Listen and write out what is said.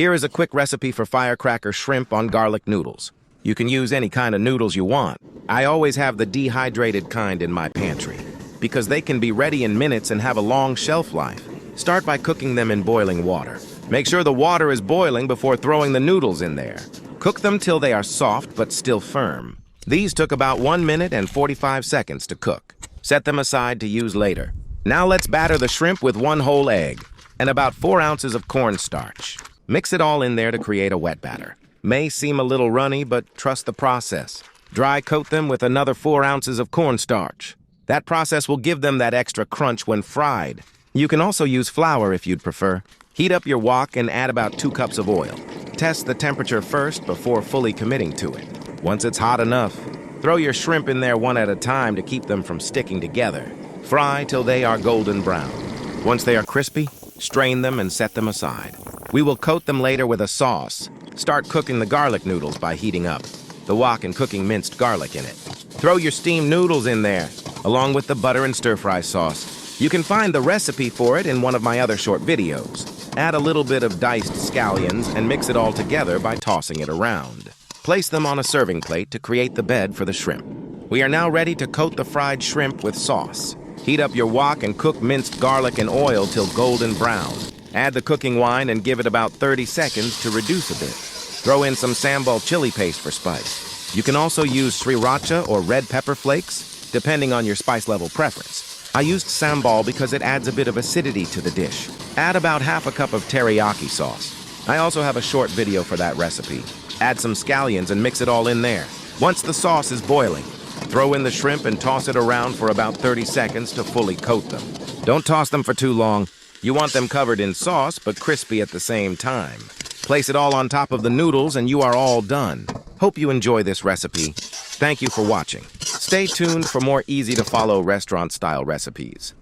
Here is a quick recipe for firecracker shrimp on garlic noodles. You can use any kind of noodles you want. I always have the dehydrated kind in my pantry, because they can be ready in minutes and have a long shelf life. Start by cooking them in boiling water. Make sure the water is boiling before throwing the noodles in there. Cook them till they are soft but still firm. These took about 1 minute and 45 seconds to cook. Set them aside to use later. Now let's batter the shrimp with 1 whole egg and about 4 ounces of cornstarch. Mix it all in there to create a wet batter. May seem a little runny, but trust the process. Dry coat them with another 4 ounces of cornstarch. That process will give them that extra crunch when fried. You can also use flour if you'd prefer. Heat up your wok and add about 2 cups of oil. Test the temperature first before fully committing to it. Once it's hot enough, throw your shrimp in there one at a time to keep them from sticking together. Fry till they are golden brown. Once they are crispy, strain them and set them aside. We will coat them later with a sauce. Start cooking the garlic noodles by heating up the wok and cooking minced garlic in it. Throw your steamed noodles in there, along with the butter and stir-fry sauce. You can find the recipe for it in one of my other short videos. Add a little bit of diced scallions and mix it all together by tossing it around. Place them on a serving plate to create the bed for the shrimp. We are now ready to coat the fried shrimp with sauce. Heat up your wok and cook minced garlic in oil till golden brown. Add the cooking wine and give it about 30 seconds to reduce a bit. Throw in some Sambal chili paste for spice. You can also use sriracha or red pepper flakes, depending on your spice level preference. I used Sambal because it adds a bit of acidity to the dish. Add about half a cup of teriyaki sauce. I also have a short video for that recipe. Add some scallions and mix it all in there. Once the sauce is boiling, throw in the shrimp and toss it around for about 30 seconds to fully coat them. Don't toss them for too long. You want them covered in sauce but crispy at the same time. Place it all on top of the noodles and you are all done. Hope you enjoy this recipe. Thank you for watching. Stay tuned for more easy-to-follow restaurant-style recipes.